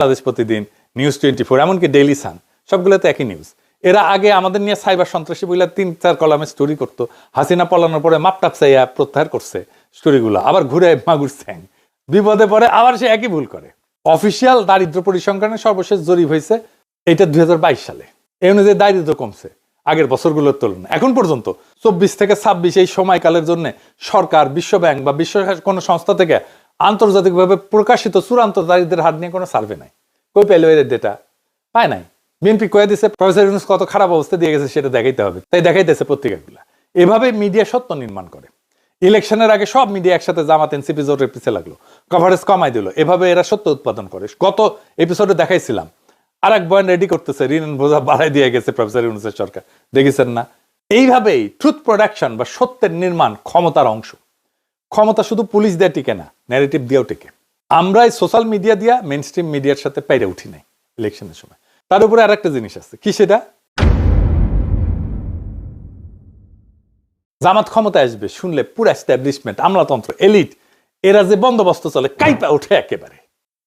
বাংলাদেশ প্রতিদিন, নিউজ 24, এমনকি Daily Sun, সবগুলোতে একই নিউজ। এরা আগে আমাদের নিয়ে সাইবার সন্ত্রাসী বলে 3-4 কলামে স্টোরি করতো, হাসিনা পলানোর পরে মাপটাপ চাইয়া প্রত্যাহার করছে স্টোরিগুলো, আবার ঘুরে মাগুর স্যাং, বিপদে পড়ে আবার সে একই ভুল করে। অফিসিয়াল দারিদ্র পরিসংখ্যানের সর্বশেষ জরিপ হয়েছে এটা 2022 সালে। এই অনুযায়ী দারিদ্র কমছে আগের বছরগুলোর তুলনায়। এখন পর্যন্ত 24 থেকে 26 এই সময়কালের জন্য সরকার, বিশ্বব্যাংক বা বিশ্ব কোনো সংস্থা থেকে আন্তর্জাতিকভাবে প্রকাশিত চূড়ান্ত দারিদ্রের হার নিয়ে কোনো সার্ভে নাই। কই পেল এর ডেটা? পায় নাই। বিএনপি কয়ে দিচ্ছে প্রফেসর ইউনূস কত খারাপ অবস্থা দিয়ে গেছে সেটা দেখাইতে হবে, তাই দেখাইতেছে পত্রিকাগুলা। এভাবে মিডিয়া সত্য নির্মাণ করে। ইলেকশনের আগে সব মিডিয়া একসাথে জামাত এনসিপি জোটের পিছিয়ে লাগলো, কভারেজ কমাই দিল। এভাবে এরা সত্য উৎপাদন করে। গত এপিসোডে দেখাইছিলাম আর এক বয়ান রেডি করতেছে, ঋণ বোঝা বাড়াই দিয়ে গেছে প্রফেসর ইউনূসের সরকার, দেখেছেন না? এইভাবেই ট্রুথ প্রোডাকশন বা সত্যের নির্মাণ ক্ষমতার অংশ। ক্ষমতা শুধু পুলিশ দিয়ে টিকে না, ন্যারেটিভ দিয়েও টিকে। আমরা এই সোশ্যাল মিডিয়া দিয়া মেইন স্ট্রিম মিডিয়ার সাথে পাইরে উঠি নাই ইলেকশনের সময়। তার উপরে আর একটা জিনিস আছে, কি সেটা? জামাত ক্ষমতা আসবে শুনলে পুরো এস্টাবলিশমেন্ট, আমলাতন্ত্র, এলিট, এরা যে বন্দোবস্ত চলে কাইপা ওঠে একেবারে।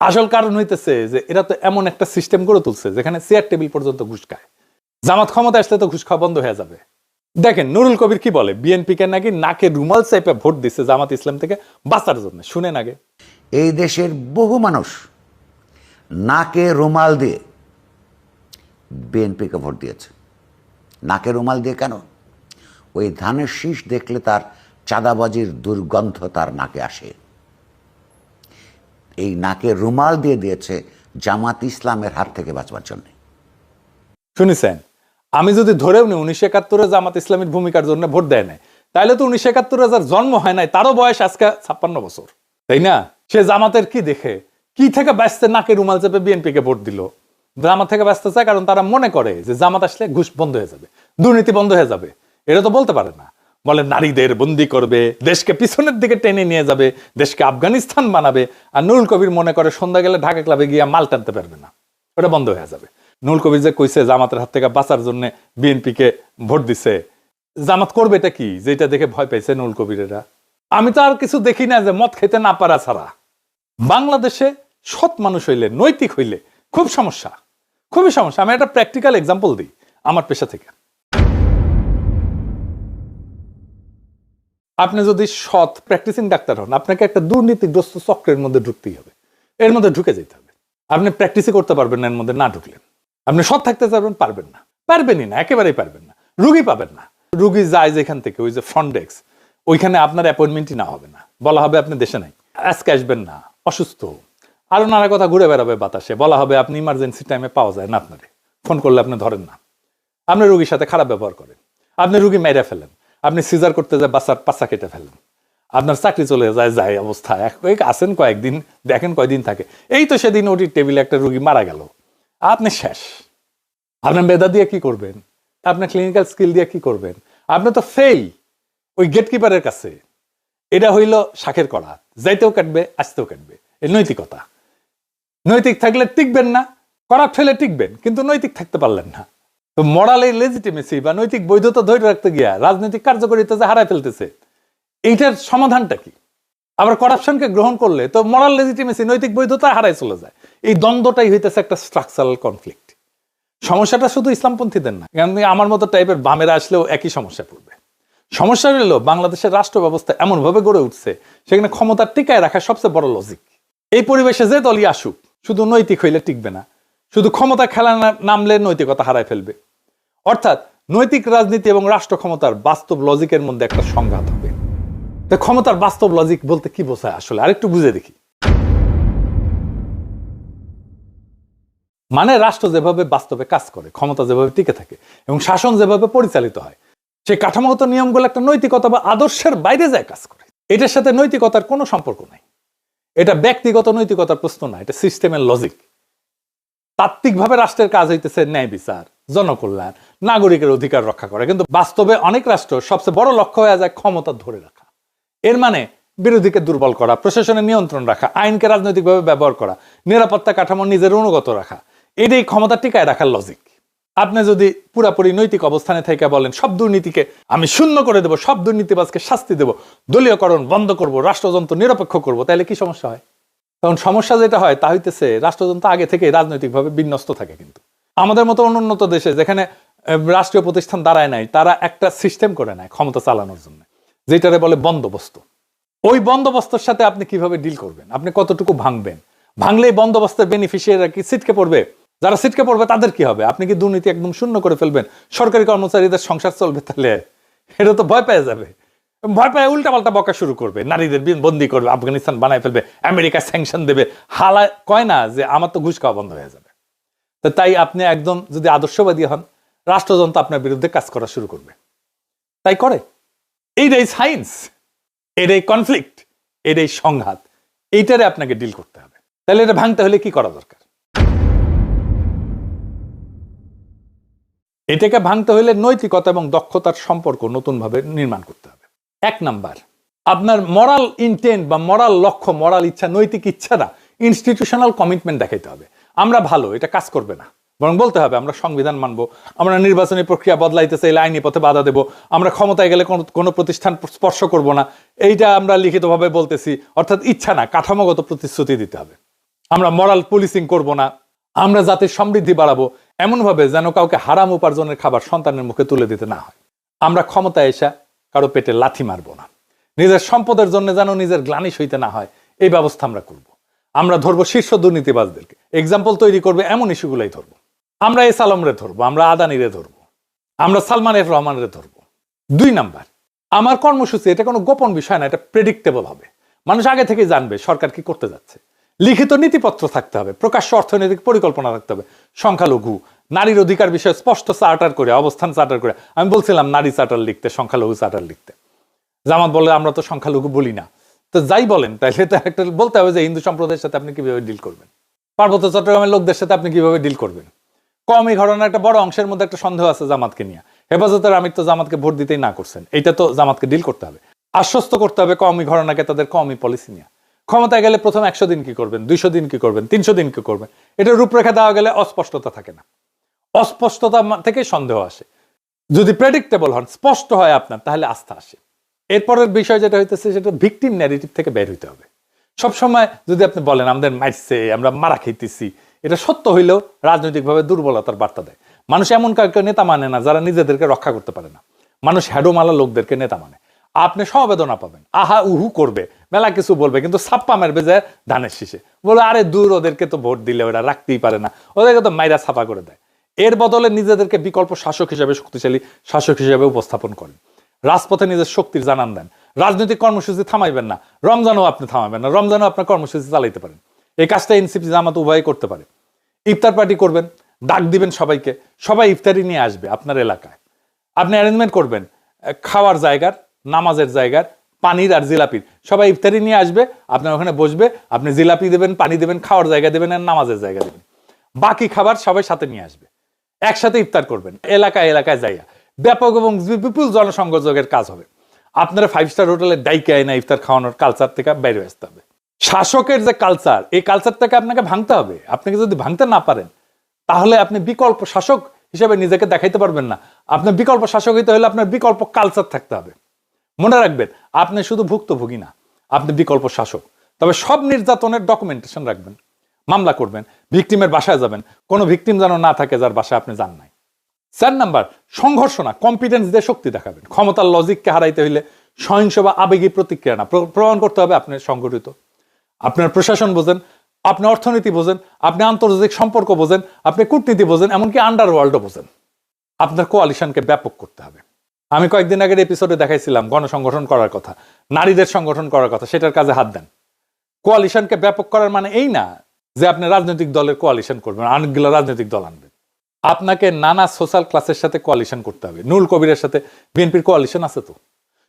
আসল কারণ হইতেছে যে এরা তো এমন একটা সিস্টেম গড়ে তুলছে যেখানে চেয়ার টেবিল পর্যন্ত ঘুষ খায়। জামাত ক্ষমতা আসলে তো ঘুষ খাওয়া বন্ধ হয়ে যাবে। দেখেন নুরুল কবির কি বলে, বিএনপিকে নাকি নাকে রুমাল চাইপে ভোট দিচ্ছে জামাত ইসলাম থেকে বাঁচার জন্য। শুনেন আগে। এই দেশের বহু মানুষ নাকে রুমাল দিয়ে বিএনপিকে ভোট দিয়েছে। নাকে রুমাল দিয়ে কেন? ওই ধানের শীষ দেখলে তার চাঁদাবাজির দুর্গন্ধ তার নাকে আসে। এই নাকে রুমাল দিয়ে দিয়েছে জামাত ইসলামের হাত থেকে বাঁচবার জন্য। শুনেছেন? আমি যদি ধরেও নি 1971 জামাত ইসলামের ভূমিকার জন্য ভোট দেয় নাই, তাহলে তো 1971 যার জন্ম হয় নাই তারও বয়স আজকে 56 বছর, তাই না? সে জামাতের কি দেখে, কি থেকে ব্যস্ত নাকে রুমাল চেপে বিএনপিকে ভোট দিল? জামাত থেকে ব্যস্ত চায় কারণ তারা মনে করে যে জামাত আসলে ঘুষ বন্ধ হয়ে যাবে, দুর্নীতি বন্ধ হয়ে যাবে। এটা তো বলতে পারে না। বলে নারীদের বন্দি করবে, দেশকে পিছনের দিকে টেনে নিয়ে যাবে, দেশকে আফগানিস্তান বানাবে। আর নুরুল কবির মনে করে সন্ধ্যা গেলে ঢাকা ক্লাবে গিয়ে মাল টানতে পারবে না, ওটা বন্ধ হয়ে যাবে। নুরুল কবির যে কইছে জামাতের হাত থেকে বাঁচার জন্য বিএনপিকে ভোট দিছে, জামাত করবে এটা কি যেটা দেখে ভয় পাইছে নুরুল কবিরেরা? আমি তো আর কিছু দেখি না যে মদ খেতে না পারা ছাড়া। বাংলাদেশে সৎ মানুষ হইলে, নৈতিক হইলে খুব সমস্যা, খুবই সমস্যা। আমি একটা প্র্যাকটিক্যাল এক্সাম্পল দিই আমার পেশা থেকে। আপনি যদি সৎ প্র্যাকটিসিং ডাক্তার হন, আপনাকে একটা দুর্নীতিগ্রস্ত চক্রের মধ্যে ঢুকতেই হবে, এর মধ্যে ঢুকে যেতে হবে। আপনি প্র্যাকটিসই করতে পারবেন না এর মধ্যে না ঢুকলেন। আপনি সৎ থাকতে চাইবেন, পারবেন না, পারবেনই না, একেবারেই পারবেন না। রুগী পাবেন না। রুগী যায় যেখান থেকে, ওই যে ফ্রন্ট ডেস্ক, ওইখানে আপনার অ্যাপয়েন্টমেন্টই না হবে না, বলা হবে আপনি দেশে নাই, আজকে আসবেন না, অসুস্থ, আরো নানা কথা ঘুরে বেড়াবে বাতাসে। বলা হবে আপনি ইমার্জেন্সি টাইমে পাওয়া যায় না, আপনারে ফোন করলে আপনি ধরেন না, আপনি রুগীর সাথে খারাপ ব্যবহার করেন, আপনি রুগী মেরে ফেলেন, আপনি সিজার করতে যায় বাচ্চার পাছা কেটে ফেলেন, আপনার চাকরি চলে যায় অবস্থা। আসেন কয়েকদিন, দেখেন কয়দিন থাকে। এই তো সেদিন ওটির টেবিলে একটা রুগী মারা গেল, আপনি শেষ। আপনার মেধা দিয়ে কি করবেন? আপনার ক্লিনিক্যাল স্কিল দিয়ে কি করবেন? আপনি তো ফেল ওই গেটকিপারের কাছে। এটা হইল শাখের কড়া, যাইতেও কাটবে, আসতেও কাটবে। এই নৈতিকতা। নৈতিক থাকলে টিকবেন না, করাপ ফেলে টিকবেন, কিন্তু নৈতিক থাকতে পারলেন না। তো মরাল লেজিটিমেসি বা নৈতিক বৈধতা ধরে রাখতে গিয়া রাজনৈতিক কার্যকারিতা যে হারায় ফেলতেছে, এইটার সমাধানটা কি? আবার কারাপশনকে গ্রহণ করলে তো মরাল লেজিটিমেসি, নৈতিক বৈধতা হারায় চলে যায়। এই দ্বন্দ্বটাই হইতেছে একটা স্ট্রাকচারাল কনফ্লিক্ট। সমস্যাটা শুধু ইসলামপন্থীদের না, কারণ আমার মতো টাইপের বামেরা আসলেও একই সমস্যা পড়বে। সমস্যা হলো বাংলাদেশের রাষ্ট্র ব্যবস্থা এমন ভাবে গড়ে উঠছে সেখানে ক্ষমতা টিকায় রাখা সবচেয়ে বড় লজিক। এই পরিবেশে যে দলই আসুক শুধু নৈতিক হইলে টিকবে না, শুধু ক্ষমতা খেলা নামলে নৈতিকতা হারায় ফেলবে। অর্থাৎ নৈতিক রাজনীতি এবং রাষ্ট্র ক্ষমতার বাস্তব লজিকের মধ্যে একটা সংঘাত হবে। তো ক্ষমতার বাস্তব লজিক বলতে কি বোঝায় আসলে আরেকটু বুঝে দেখি। মানে রাষ্ট্র যেভাবে বাস্তবে কাজ করে, ক্ষমতা যেভাবে টিকে থাকে এবং শাসন যেভাবে পরিচালিত হয়, সেই কাঠামোগত নিয়মগুলো একটা নৈতিকতা বা আদর্শের বাইরে যায় কাজ করে। এটার সাথে নৈতিকতার কোনো সম্পর্ক নাই। এটা ব্যক্তিগত নৈতিকতার প্রশ্ন না, এটা সিস্টেমের লজিক। তাত্ত্বিকভাবে রাষ্ট্রের কাজ হইতেছে ন্যায় বিচার, জনকল্যাণ, নাগরিকের অধিকার রক্ষা করা, কিন্তু বাস্তবে অনেক রাষ্ট্র সবচেয়ে বড় লক্ষ্য হয়ে যায় ক্ষমতা ধরে রাখা। এর মানে বিরোধীকে দুর্বল করা, প্রশাসনের নিয়ন্ত্রণ রাখা, আইনকে রাজনৈতিকভাবে ব্যবহার করা, নিরাপত্তা কাঠামো নিজের অনুগত রাখা, এটাই ক্ষমতা টিকায় রাখার লজিক। আপনি যদি পুরাপুরি নৈতিক অবস্থানে থেকে বলেন সব দুর্নীতিকে আমি শূন্য করে দেবো, সব দুর্নীতিবাজকে শাস্তি দেবো, দলীয়করণ বন্ধ করব, রাষ্ট্রযন্ত্র নিরপেক্ষ করব, তাহলে কি সমস্যা হয়? তখন সমস্যা যেটা হয় তা হইতেছে রাষ্ট্রযন্ত্র আগে থেকে রাজনৈতিকভাবে বিন্যস্ত থাকে। কিন্তু আমাদের মতো অনুন্নত দেশে যেখানে রাষ্ট্রীয় প্রতিষ্ঠান দাঁড়ায় নাই, তারা একটা সিস্টেম করে নেয় ক্ষমতা চালানোর জন্য, যেটারে বলে বন্দোবস্ত। ওই বন্দোবস্তের সাথে আপনি কিভাবে ডিল করবেন, আপনি কতটুকু ভাঙবেন, ভাঙলে এই বন্দোবস্তের বেনিফিশিয়ারিরা কি ছিটকে পড়বে? যারা ছিটকে পড়বে তাদের কি হবে? আপনি কি দুর্নীতি একদম শূন্য করে ফেলবেন? সরকারি কর্মচারীদের সংসার চলবে? তাহলে এটা তো ভয় পেয়ে যাবে, ভয় পেয়ে উল্টাপাল্টা বকা শুরু করবে, নারীদের বন্দি করবে, আফগানিস্তান বানায় ফেলবে, আমেরিকা স্যাংশন দেবে। হালা কয় না যে আমার তো ঘুষ খাওয়া বন্ধ হয়ে যাবে। তো তাই আপনি একদম যদি আদর্শবাদী হন, রাষ্ট্রযন্ত্র আপনার বিরুদ্ধে কাজ করা শুরু করবে। তাই করে। এইটাই সায়েন্স, এটাই কনফ্লিক্ট, এটাই সংঘাত, এইটারে আপনাকে ডিল করতে হবে। তাহলে এটা ভাঙতে হলে কি করা দরকার? এটাকে ভাঙতে হলে নৈতিকতা এবং দক্ষতার সম্পর্ক নতুনভাবে নির্মাণ করতে হবে। 1 নাম্বার, আপনার মরাল ইন্টেন্ট বা মরাল লক্ষ্য, মরাল ইচ্ছা, নৈতিক ইচ্ছাটা ইনস্টিটিউশনাল কমিটমেন্ট দেখাইতে হবে। আমরা ভালো, এটা কাজ করবে না, বরং বলতে হবে আমরা সংবিধান মানবো, আমরা নির্বাচনী প্রক্রিয়া বদলাইতে চাইলে আইনি পথে বাধা দেব, আমরা ক্ষমতায় গেলে কোনো প্রতিষ্ঠান স্পর্শ করব না, এইটা আমরা লিখিতভাবে বলতেছি। অর্থাৎ ইচ্ছা না, কাঠামোগত প্রতিশ্রুতি দিতে হবে। আমরা মরাল পুলিশিং করব না, আমরা জাতির সমৃদ্ধি বাড়াবো এমনভাবে যেন কাউকে হারাম উপার্জনের খাবার সন্তানের মুখে তুলে দিতে না হয়। আমরা ক্ষমতায় এসে কারো পেটে লাথি মারবো না, নিজের সম্পদের জন্য যেন নিজের গ্লানি সইতে না হয় এই ব্যবস্থা আমরা করব। আমরা ধরবো শীর্ষ দুর্নীতিবাজদেরকে, এক্সাম্পল তৈরি করবে এমন ইস্যুগুলাই ধরবো। আমরা এস আলমরে ধরবো, আমরা আদানিরে ধরবো, আমরা সালমান এফ রহমানরে ধরবো। 2 নাম্বার, আমার কর্মসূচি এটা কোনো গোপন বিষয় না, এটা প্রেডিক্টেবল হবে। মানুষ আগে থেকে জানবে সরকার কি করতে যাচ্ছে। লিখিত নীতিপত্র থাকতে হবে, প্রকাশ্য অর্থনৈতিক পরিকল্পনা থাকতে হবে, সংখ্যালঘু নারীর অধিকার বিষয়ে স্পষ্ট চার্টার করে, অবস্থান চার্টার করে। আমি বলছিলাম নারী চার্টার লিখতে, সংখ্যালঘু চার্টার লিখতে। জামাত বলে আমরা তো সংখ্যালঘু বলি না। তো যাই বলেন, তাহলে তো একটা বলতে হবে যে হিন্দু সম্প্রদায়ের সাথে আপনি কিভাবে ডিল করবেন, পার্বত্য চট্টগ্রামের লোকদের সাথে আপনি কিভাবে ডিল করবেন। কমই ঘটনার একটা বড় অংশের মধ্যে একটা সন্দেহ আছে জামাতকে নিয়ে। হেফাজতের আমির তো জামাতকে ভোট দিতেই না করছেন, এইটা তো জামাতকে ডিল করতে হবে, আশ্বস্ত করতে হবে কমই ঘটনাকে তাদের কমই পলিসি নিয়ে। ক্ষমতায় গেলে প্রথম 100 দিন কি করবেন, 200 দিন কি করবেন, 300 দিন কি করবেন, এটা রূপরেখা দেওয়া গেলে অস্পষ্টতা থাকে না, অস্পষ্টতা থেকে সন্দেহ আসে। যদি প্রেডিক্টেবল হন, স্পষ্ট হয় আপনার, তাহলে আস্থা আসে। এরপরের বিষয় যেটা হইতেছে সেটা ভিকটিম ন্যারেটিভ থেকে বের হইতে হবে। সবসময় যদি আপনি বলেন আমাদের মারছে, আমরা মারা খাইতেছি, এটা সত্য হইলেও রাজনৈতিকভাবে দুর্বলতার বার্তা দেয়। মানুষ এমন কাউকে নেতা মানে না যারা নিজেদেরকে রক্ষা করতে পারে না। মানুষ হ্যাডোমালা লোকদেরকে নেতা মানে। আপনি সমবেদনা পাবেন, আহা উহু করবে, মেলা কিছু বলবে, কিন্তু ছাপ্পা মারবে যে ধানের শীষে, বলে আরে দূর, ওদেরকে তো ভোট দিলে ওরা রাখতেই পারে না, ওদেরকে তো মাইরা ছাপা করে দেয়। এর বদলে নিজেদেরকে বিকল্প শাসক হিসেবে, শক্তিশালী শাসক হিসেবে উপস্থাপন করেন, রাজপথে নিজের শক্তির জানান দেন। রাজনৈতিক কর্মসূচি থামাইবেন না, রমজানও আপনি থামাবেন না, রমজানও আপনার কর্মসূচি চালাইতে পারেন। এই কাজটা এনসিপি জামাত উভয় করতে পারে। ইফতার পার্টি করবেন, ডাক দিবেন সবাইকে, সবাই ইফতারি নিয়ে আসবে আপনার এলাকায়। আপনি অ্যারেঞ্জমেন্ট করবেন খাওয়ার জায়গার, নামাজের জায়গার, পানির আর জিলাপির, সবাই ইফতারি নিয়ে আসবে, আপনার ওখানে বসবে, আপনি জিলাপি দেবেন, পানি দেবেন, খাওয়ার জায়গা দেবেন আর নামাজের জায়গা দেবেন। বাকি খাবার সবাই সাথে নিয়ে আসবে, একসাথে ইফতার করবেন এলাকায় এলাকায় যাইয়া। ব্যাপক এবং বিপুল জনসংযোগের কাজ হবে। আপনারা 5 স্টার হোটেলে ডাইকে আইনা ইফতার খাওয়ানোর কালচার থেকে বাইরে আসতে হবে। শাসকের যে কালচার, এই কালচারটাকে আপনাকে ভাঙতে হবে। আপনাকে যদি ভাঙতে না পারেন, তাহলে আপনি বিকল্প শাসক হিসেবে নিজেকে দেখাইতে পারবেন না। আপনার বিকল্প শাসক হইতে হলে আপনার বিকল্প কালচার থাকতে হবে। মনে রাখবেন, আপনি শুধু ভুক্তভোগী না, আপনি বিকল্প শাসক। তবে সব নির্যাতনের ডকুমেন্টেশন রাখবেন, মামলা করবেন, ভিকটিমের বাসায় যাবেন, কোনো ভিকটিম যেন না থাকে যার বাসায় আপনি যান নাই। 4 নাম্বার, সংঘর্ষ না, কম্পিটেন্স দিয়ে শক্তি দেখাবেন। ক্ষমতার লজিককে হারাইতে হইলে সহিংস বা আবেগী প্রতিক্রিয়া না, প্রমাণ করতে হবে আপনি সংগঠিত। আপনার প্রশাসন বোঝেন, আপনি অর্থনীতি বোঝেন, আপনি আন্তর্জাতিক সম্পর্ক বোঝেন, আপনি কূটনীতি বোঝেন, এমনকি আন্ডারওয়ার্ল্ডও বোঝেন। আপনার কোয়ালিশনকে ব্যাপক করতে হবে। আমি কয়েকদিন আগের এপিসোডে দেখাইছিলাম গণসংগঠন করার কথা, নারীদের সংগঠন করার কথা, সেটার কাজে হাত দেন। কোয়ালিশনকে ব্যাপক করার মানে এই না যে আপনি রাজনৈতিক দলের কোয়ালিশন করবেন, অনেকগুলো রাজনৈতিক দল আনবেন। আপনাকে নানা সোশ্যাল ক্লাসের সাথে কোয়ালিশন করতে হবে। নুরুল কবিরের সাথে বিএনপির কোয়ালিশন আছে তো,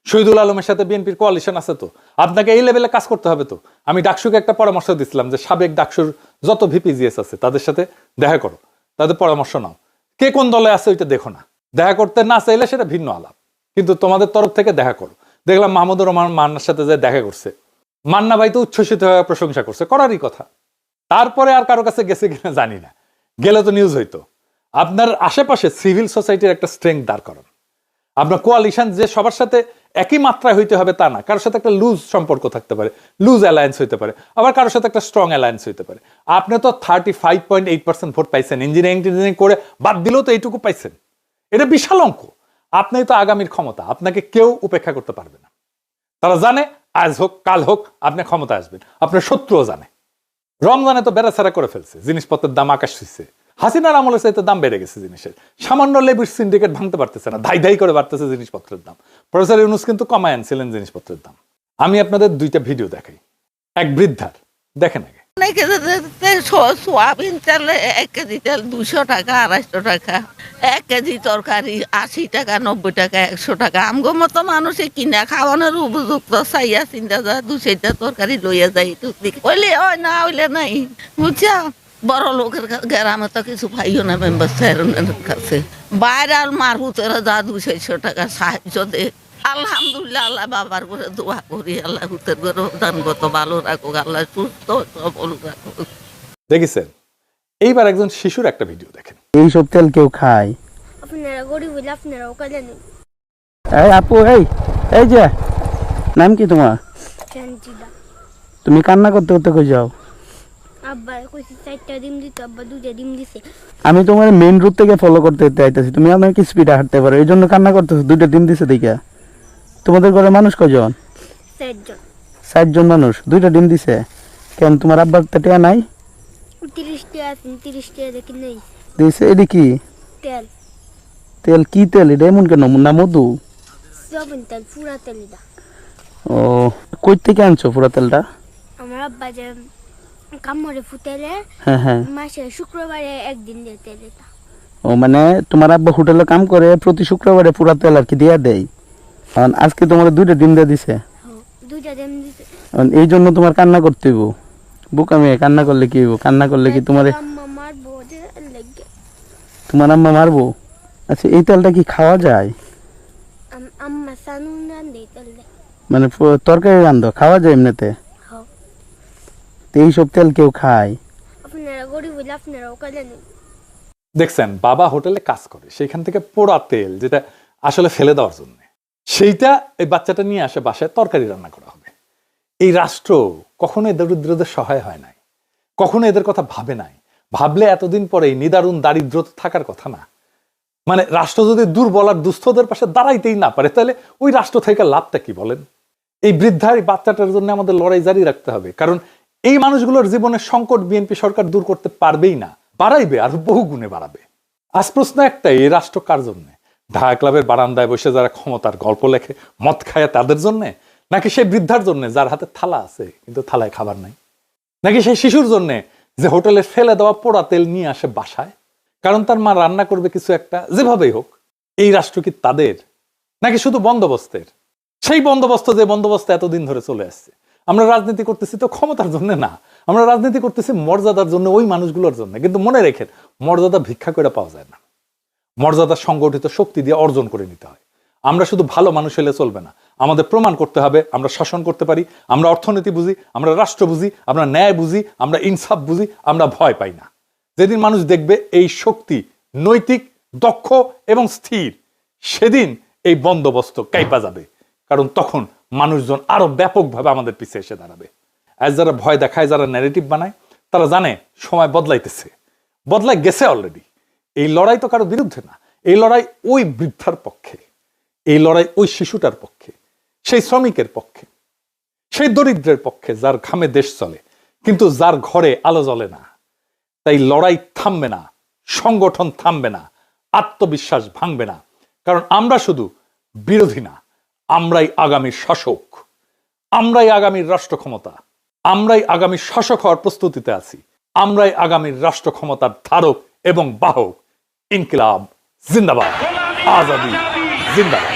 শহীদুল আলমের সাথে বিএনপির কোয়ালিশন আছে তো। আপনাকে এই লেভেলে কাজ করতে হবে তো। আমি ডাকসুকে একটা পরামর্শ দিচ্ছিলাম যে সাবেক ডাকসুর যত ভিপিজিএস আছে তাদের সাথে দেখা করো, তাদের পরামর্শ নাও। কে কোন দলে আছে ওইটা দেখো না, দেখা করতে না চাইলে সেটা ভিন্ন আলাপ, কিন্তু তোমাদের তরফ থেকে দেখা করো। দেখলাম মাহমুদুর রহমান মান্নার সাথে যে দেখা করছে, মান্না ভাই তো উচ্ছ্বসিত হয়ে প্রশংসা করছে, করারই কথা। তারপরে আর কারো কাছে গেছে কিনা জানি না, গেলে তো নিউজ হইতো। আপনার আশেপাশে সিভিল সোসাইটির একটা স্ট্রেংথ দাঁড় করান। আপনার কোয়ালিশন যে সবার সাথে একই মাত্রায় হইতে হবে তা না, কারোর সাথে একটা লুজ সম্পর্ক থাকতে পারে, লুজ অ্যালায়েন্স হইতে পারে, আবার কারোর সাথে একটা স্ট্রং অ্যালায়েন্স হইতে পারে। আপনি তো 35.8% ভোট পাইছেন, ইঞ্জিনিয়ারিং করে বাদ দিলেও তো এইটুকু পাইছেন, এটা বিশাল অঙ্ক। আপনি তো আগামীর ক্ষমতা, আপনাকে কেউ উপেক্ষা করতে পারবে না। তারা জানে আজ হোক কাল হোক আপনি ক্ষমতা আসবেন, আপনার শত্রুও জানে। রমজানে তো বেড়াছাড়া করে ফেলছে, জিনিসপত্রের দাম আকাশ ছুঁইছে। হাসিনার আমলের চাইতে দাম বেড়ে গেছে জিনিসের, সামান্য লেবুর সিন্ডিকেট ভাঙতে পারতেছে না, ধাই ধাই করে বাড়তেছে জিনিসপত্রের দাম। প্রফেসর ইউনূস কিন্তু কমায় আনছিলেন জিনিসপত্রের দাম। আমি আপনাদের দুইটা ভিডিও দেখাই, এক বৃদ্ধার, দেখেন আগে। সোয়াবিন তেল 1 কেজি তেল 200 টাকা 250 টাকা, 1 কেজি তরকারি 80 টাকা 90 টাকা 100 টাকা। আমগো মতো মানুষে কিনা খাওয়ানোর উপযুক্ত চাইয়া চিন্তা যা 2-4টা তরকারি লইয়া যাই টুকলিক হইলে হয় না হইলে নাই, বুঝছা। বড় লোকের গ্রামে তো কিছু পাইও না মেম্বার চেয়ারম্যানের কাছে, বাইরে আর মারহুতেরা যা 200-400 টাকা সাহায্য দে। আলহামদুলিল্লাহ, আল্লাহ বাবার করে দোয়া করি, আল্লাহ হুতের করে দানগত ভালো রাখুক, আল্লাহ সুস্থ সবল রাখুক। দেখেছেন? এইবার একজন শিশুর একটা ভিডিও দেখেন। এই সব তেল কেউ খায়? আপনারা গরিব হইলে আপনারাও কাজে নেন। এই আপু, এই যে নাম কি তোমার? শান্তিদা। তুমি কান্না করতে করতে কই যাও? আব্বা কইছি 4টা ডিম দিত, আব্বা 2টা ডিম দিছে। আমি তোমার মেইন রুট থেকে ফলো করতে আইতাছি, তুমি আমাকে স্পিডে হাঁটতে পারো, এই জন্য কান্না করতেছো। 2টা ডিম দিছে দেখা। তোমাদের ঘরে মানুষ কয়জন? 4 জন। 60 জন মানুষ, 2টা ডিম দিছে। কেন তোমার আব্বার তো টিয়া নাই? 30 টাকা আছে, 30 টাকা দেখি নেই। দিছে। এটা কি তেল? তেল? কি তেল এটা? এমন কেন? না মধু? সয়াবিন তেল, পুরা তেল এটা। ও, কই থেকে আনছো পুরা তেলটা? আমার আব্বা যে কামড়ে ফুটাইলে হ্যাঁ হ্যাঁ। মাসে শুক্রবারে একদিন দেয় তেল এটা। ও মানে তোমার আব্বা হোটেলে কাম করে, প্রতি শুক্রবারে পুরা তেল আর কি দিয়া দেয়। কারণ আজকে তোমার 2টা ডিম দিয়ে দিছে, 2টা ডিম দিছে। এই জন্য তোমার কান্না করতে হইব। বুকা মেয়ে, কান্না করলে কি হইব? কান্না করলে কি তোমার আম্মা মারবো যে লাগে। তোমার আম্মা মারবো? আচ্ছা, এই তেলটা কি খাওয়া যায়? আম্মা সানুন রান দেয় তেল দেয়। মানে তরকারি রান্ধো, খাওয়া যায় এমনিতে? হ্যাঁ। তো এইসব তেল কেউ খায়? আপনারা গরিব হইলে আপনারাও কাজে নেন। দেখছেন, বাবা হোটেলে কাজ করে, সেখান থেকে পোড়া তেল যেটা আসলে ফেলে দেওয়ার জন্য, সেইটা এই বাচ্চাটা নিয়ে আসে বাসায়, তরকারি রান্না করা হবে। এই রাষ্ট্র কখনো দরিদ্রদের সহায় হয় নাই, কখনো এদের কথা ভাবে নাই। ভাবলে এতদিন পরে এই নিদারুণ দারিদ্র থাকার কথা না। মানে রাষ্ট্র যদি দুর্বল আর দুস্থদের পাশে দাঁড়াইতেই না পারে, তাহলে ওই রাষ্ট্র থেকে লাভটা কি বলেন? এই বৃদ্ধার এই বাচ্চাটার জন্য আমাদের লড়াই জারি রাখতে হবে, কারণ এই মানুষগুলোর জীবনের সংকট বিএনপি সরকার দূর করতে পারবেই না, বাড়াইবে, আর বহু গুণে বাড়াবে। আজ প্রশ্ন একটাই, এই রাষ্ট্র কার জন্য? ঢাকা ক্লাবের বারান্দায় বসে যারা ক্ষমতার গল্প লেখে, মদ খায় তাদের জন্য, নাকি সেই বৃদ্ধার জন্য যার হাতে থালা আছে কিন্তু থালায় খাবার নাই, নাকি সেই শিশুর জন্য যে হোটেলে ফেলে দেওয়া পোড়া তেল নিয়ে আসে বাসায় কারণ তার মা রান্না করবে কিছু একটা? যেভাবেই হোক, এই রাষ্ট্র কি তাদের, নাকি শুধু বন্দোবস্তের? সেই বন্দোবস্ত যে বন্দোবস্ত এতদিন ধরে চলে আসছে। আমরা রাজনীতি করতেছি তো ক্ষমতার জন্য না, আমরা রাজনীতি করতেছি মর্যাদার জন্য, ওই মানুষগুলোর জন্য। কিন্তু মনে রেখেন, মর্যাদা ভিক্ষা করে পাওয়া যায় না, মর্যাদা সংগঠিত শক্তি দিয়ে অর্জন করে নিতে হয়। আমরা শুধু ভালো মানুষ হলে চলবে না, আমাদের প্রমাণ করতে হবে আমরা শাসন করতে পারি, আমরা অর্থনীতি বুঝি, আমরা রাষ্ট্র বুঝি, আমরা ন্যায় বুঝি, আমরা ইনসাফ বুঝি, আমরা ভয় পাই না। যেদিন মানুষ দেখবে এই শক্তি নৈতিক, দক্ষ এবং স্থির, সেদিন এই বন্দোবস্ত কাইপা যাবে। কারণ তখন মানুষজন আরো ব্যাপকভাবে আমাদের পিছিয়ে এসে দাঁড়াবে। আজ যারা ভয় দেখায়, যারা ন্যারেটিভ বানায়, তারা জানে সময় বদলাইতেছে, বদলাই গেছে অলরেডি। এই লড়াই তো কারো বিরুদ্ধে না, এই লড়াই ওই বৃদ্ধার পক্ষে, এই লড়াই ওই শিশুটার পক্ষে, সেই শ্রমিকের পক্ষে, সেই দরিদ্রের পক্ষে যার ঘামে দেশ চলে কিন্তু যার ঘরে আলো জ্বলে না। তাই লড়াই থামবে না, সংগঠন থামবে না, আত্মবিশ্বাস ভাঙবে না। কারণ আমরা শুধু বিরোধী না, আমরাই আগামীর শাসক, আমরাই আগামীর রাষ্ট্র ক্ষমতা, আমরাই আগামীর শাসক হওয়ার প্রস্তুতিতে আছি, আমরাই আগামীর রাষ্ট্র ক্ষমতার ধারক এবং বাহক। ইনকিলাব জিন্দাবাদ, আজাদি জিন্দাবাদ।